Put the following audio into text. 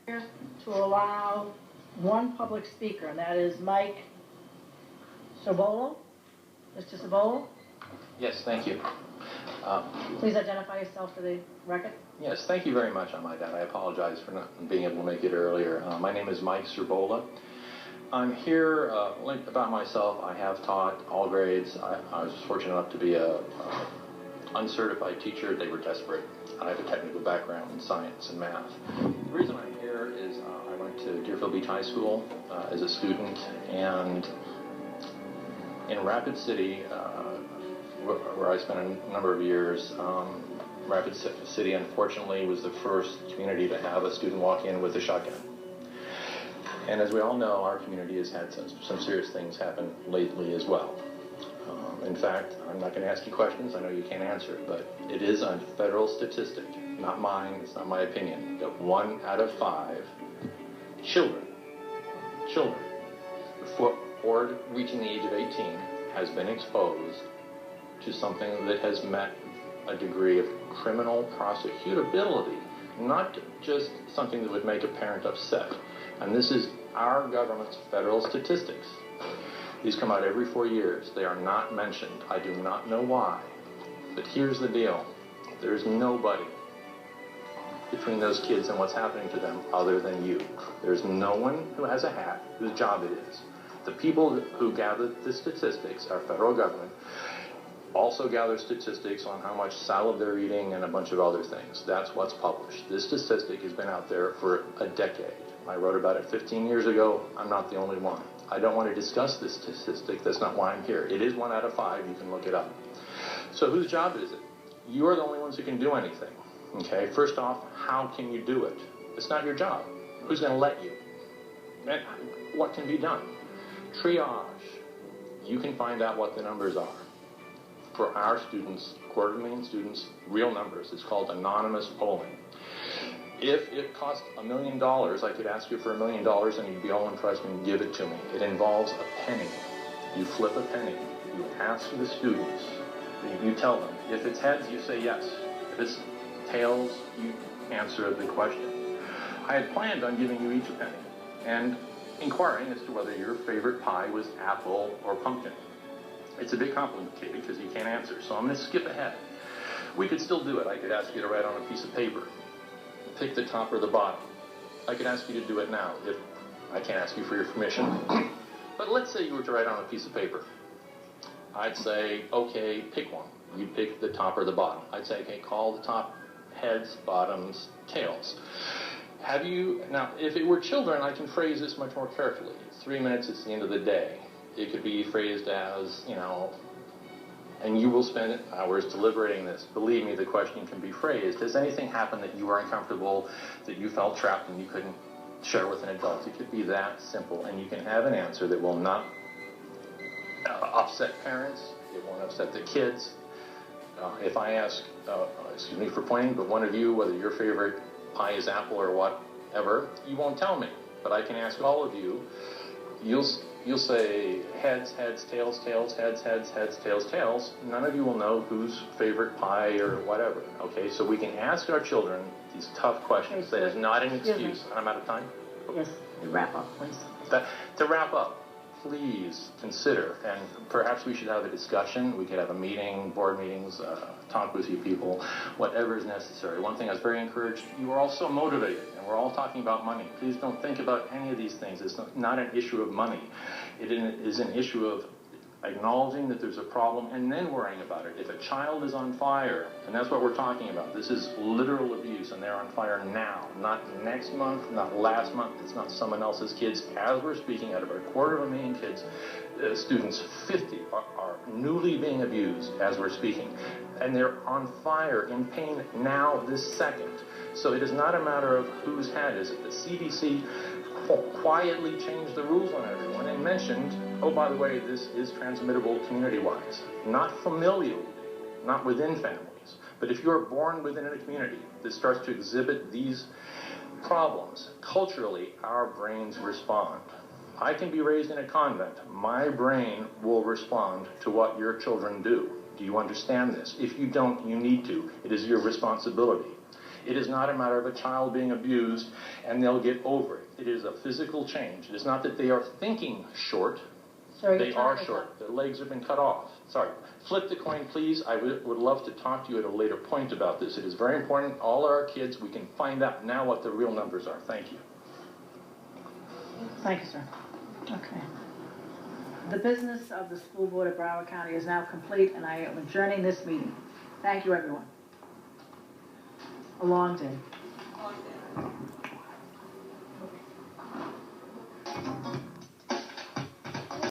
to allow one public speaker, and that is Mike Sobola. Mr. Sobola? Yes, thank you. Please identify yourself for the record. Yes, thank you very much on my dad. I apologize for not being able to make it earlier. My name is Mike Sobola. I'm here, about myself, I have taught all grades. I was fortunate enough to be a uncertified teacher. They were desperate. I have a technical background in science and math. The reason I'm here is I went to Deerfield Beach High School as a student, and in Rapid City, where I spent a number of years, Rapid City, unfortunately, was the first community to have a student walk in with a shotgun. And as we all know, our community has had some serious things happen lately as well. In fact, I'm not going to ask you questions. I know you can't answer it, but it is a federal statistic, not mine, it's not my opinion, that 1 out of 5 children before reaching the age of 18 has been exposed to something that has met a degree of criminal prosecutability, not just something that would make a parent upset. And this is our government's federal statistics. These come out every 4 years. They are not mentioned. I do not know why. But here's the deal. There's nobody between those kids and what's happening to them other than you. There's no one who has a hat whose job it is. The people who gather the statistics, our federal government, also gather statistics on how much salad they're eating and a bunch of other things. That's what's published. This statistic has been out there for a decade. I wrote about it 15 years ago. I'm not the only one. I don't want to discuss this statistic. That's not why I'm here. It is 1 out of 5. You can look it up. So whose job is it? You are the only ones who can do anything. Okay? First off, how can you do it? It's not your job. Who's going to let you? And what can be done? Triage. You can find out what the numbers are. For our students, 250,000 students, real numbers. It's called anonymous polling. If it cost $1 million, I could ask you for $1 million and you'd be all impressed and give it to me. It involves a penny. You flip a penny. You ask the students. You tell them. If it's heads, you say yes. If it's tails, you answer the question. I had planned on giving you each a penny and inquiring as to whether your favorite pie was apple or pumpkin. It's a bit complicated because you can't answer, so I'm going to skip ahead. We could still do it. I could ask you to write on a piece of paper. Pick the top or the bottom. I could ask you to do it now if I can't ask you for your permission. But let's say you were to write on a piece of paper. I'd say, okay, pick one. You'd pick the top or the bottom. I'd say, okay, call the top heads, bottoms, tails. Now, if it were children, I can phrase this much more carefully. 3 minutes, it's the end of the day. It could be phrased as, and you will spend hours deliberating this. Believe me, the question can be phrased. Has anything happened that you were uncomfortable, that you felt trapped and you couldn't share with an adult? It could be that simple, and you can have an answer that will not upset parents. It won't upset the kids. If I ask, excuse me for pointing, but one of you, whether your favorite pie is apple or whatever, you won't tell me. But I can ask all of you. You'll say heads, heads, tails, tails, heads, heads, heads, tails, tails. None of you will know whose favorite pie or whatever. Okay, so we can ask our children these tough questions. That is not an excuse. And I'm out of time? Yes, wrap up, please. To wrap up, please consider, and perhaps we should have a discussion. We could have a meeting, board meetings, talk with you people, whatever is necessary. One thing I was very encouraged, you are all so motivated, and we're all talking about money. Please don't think about any of these things. It's not an issue of money. It is an issue of acknowledging that there's a problem and then worrying about it. If a child is on fire, and that's what we're talking about, this is literal abuse, and they're on fire now, not next month, not last month, it's not someone else's kids. As we're speaking, out of our 250,000 kids, students, 50 are newly being abused as we're speaking, and they're on fire in pain now, this second. So it is not a matter of whose hat is it. The CDC quietly changed the rules on everyone and mentioned, oh, by the way, this is transmittable community-wise, not familially, not within families. But if you're born within a community that starts to exhibit these problems, culturally, our brains respond. I can be raised in a convent. My brain will respond to what your children do. Do you understand this? If you don't, you need to. It is your responsibility. It is not a matter of a child being abused and they'll get over it. It is a physical change. It is not that they are thinking short. Sir, They are short. Their legs have been cut off. Sorry. Flip the coin, please. I would love to talk to you at a later point about this. It is very important. All our kids, we can find out now what the real numbers are. Thank you. Thank you, sir. Okay. The business of the school board of Broward County is now complete, and I am adjourning this meeting. Thank you, everyone. A long day.